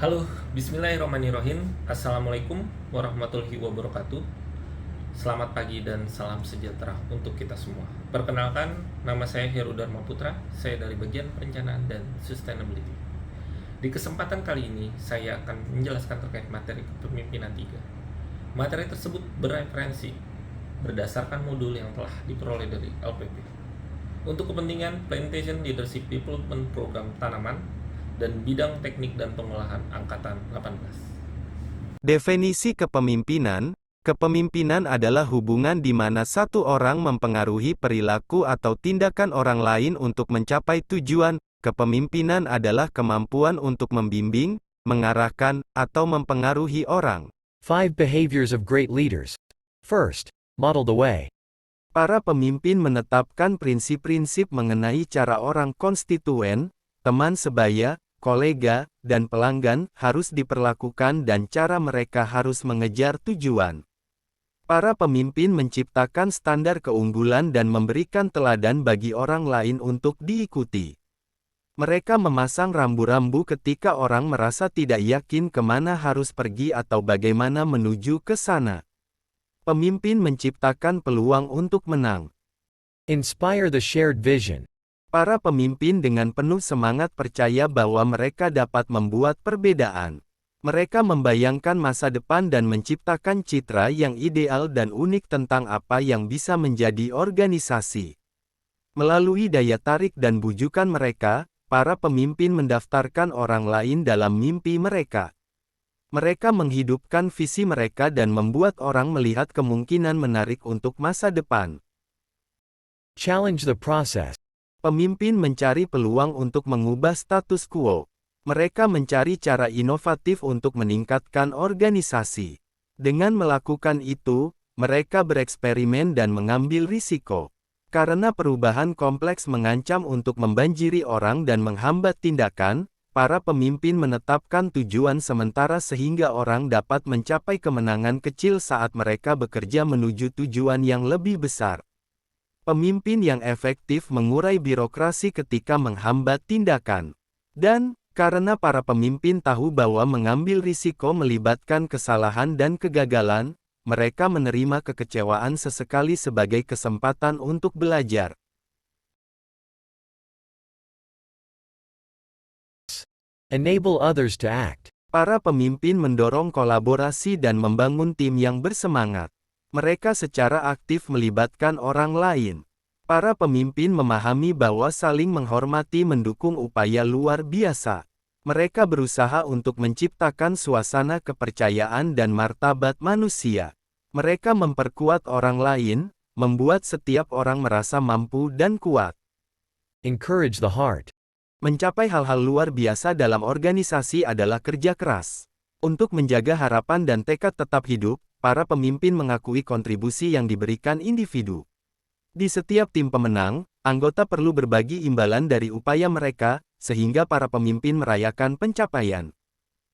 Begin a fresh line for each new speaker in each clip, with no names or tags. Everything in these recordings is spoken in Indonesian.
Halo, bismillahirrahmanirrahim. Assalamualaikum warahmatullahi wabarakatuh. Selamat pagi dan salam sejahtera untuk kita semua. Perkenalkan, nama saya Heru Dharma Putra. Saya dari bagian perencanaan dan sustainability. Di kesempatan kali ini, saya akan menjelaskan terkait materi kepemimpinan 3. Materi tersebut bereferensi berdasarkan modul yang telah diperoleh dari LPP. Untuk kepentingan Plantation Leadership Development Program Tanaman dan bidang teknik dan pengolahan angkatan 18.
Definisi kepemimpinan. Kepemimpinan adalah hubungan di mana satu orang mempengaruhi perilaku atau tindakan orang lain untuk mencapai tujuan. Kepemimpinan adalah kemampuan untuk membimbing, mengarahkan, atau mempengaruhi orang.
5 Behaviors of Great Leaders. First, model the way.
Para pemimpin menetapkan prinsip-prinsip mengenai cara orang konstituen, teman sebaya, kolega, dan pelanggan harus diperlakukan dan cara mereka harus mengejar tujuan. Para pemimpin menciptakan standar keunggulan dan memberikan teladan bagi orang lain untuk diikuti. Mereka memasang rambu-rambu ketika orang merasa tidak yakin kemana harus pergi atau bagaimana menuju ke sana. Pemimpin menciptakan peluang untuk menang.
Inspire the shared vision.
Para pemimpin dengan penuh semangat percaya bahwa mereka dapat membuat perbedaan. Mereka membayangkan masa depan dan menciptakan citra yang ideal dan unik tentang apa yang bisa menjadi organisasi. Melalui daya tarik dan bujukan mereka, para pemimpin mendaftarkan orang lain dalam mimpi mereka. Mereka menghidupkan visi mereka dan membuat orang melihat kemungkinan menarik untuk masa depan.
Challenge the process.
Pemimpin mencari peluang untuk mengubah status quo. Mereka mencari cara inovatif untuk meningkatkan organisasi. Dengan melakukan itu, mereka bereksperimen dan mengambil risiko. Karena perubahan kompleks mengancam untuk membanjiri orang dan menghambat tindakan, para pemimpin menetapkan tujuan sementara sehingga orang dapat mencapai kemenangan kecil saat mereka bekerja menuju tujuan yang lebih besar. Pemimpin yang efektif mengurai birokrasi ketika menghambat tindakan. Dan, karena para pemimpin tahu bahwa mengambil risiko melibatkan kesalahan dan kegagalan, mereka menerima kekecewaan sesekali sebagai kesempatan untuk belajar.
Enable others to act.
Para pemimpin mendorong kolaborasi dan membangun tim yang bersemangat. Mereka secara aktif melibatkan orang lain. Para pemimpin memahami bahwa saling menghormati mendukung upaya luar biasa. Mereka berusaha untuk menciptakan suasana kepercayaan dan martabat manusia. Mereka memperkuat orang lain, membuat setiap orang merasa mampu dan kuat.
Encourage the heart.
Mencapai hal-hal luar biasa dalam organisasi adalah kerja keras. Untuk menjaga harapan dan tekad tetap hidup, para pemimpin mengakui kontribusi yang diberikan individu. Di setiap tim pemenang, anggota perlu berbagi imbalan dari upaya mereka, sehingga para pemimpin merayakan pencapaian.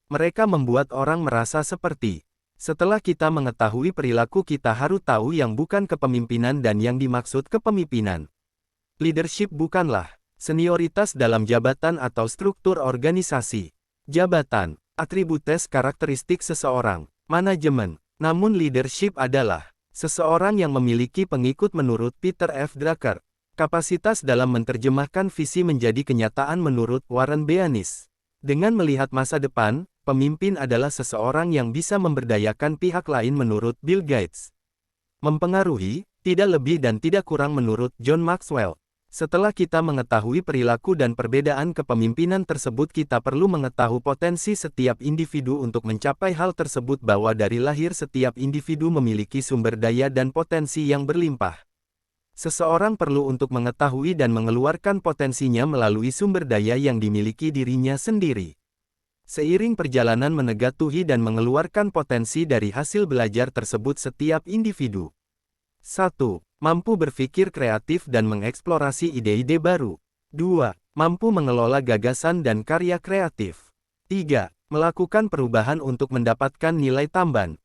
Mereka membuat orang merasa seperti, setelah kita mengetahui perilaku kita harus tahu yang bukan kepemimpinan dan yang dimaksud kepemimpinan. Leadership bukanlah senioritas dalam jabatan atau struktur organisasi. Jabatan, atributes karakteristik seseorang, manajemen. Namun leadership adalah seseorang yang memiliki pengikut menurut Peter F. Drucker. Kapasitas dalam menerjemahkan visi menjadi kenyataan menurut Warren Bennis. Dengan melihat masa depan, pemimpin adalah seseorang yang bisa memberdayakan pihak lain menurut Bill Gates. Mempengaruhi, tidak lebih dan tidak kurang menurut John Maxwell. Setelah kita mengetahui perilaku dan perbedaan kepemimpinan tersebut, kita perlu mengetahui potensi setiap individu untuk mencapai hal tersebut, bahwa dari lahir setiap individu memiliki sumber daya dan potensi yang berlimpah. Seseorang perlu untuk mengetahui dan mengeluarkan potensinya melalui sumber daya yang dimiliki dirinya sendiri. Seiring perjalanan menegatuhi dan mengeluarkan potensi dari hasil belajar tersebut setiap individu. 1. Mampu berpikir kreatif dan mengeksplorasi ide-ide baru. 2. Mampu mengelola gagasan dan karya kreatif. 3. Melakukan perubahan untuk mendapatkan nilai tambah.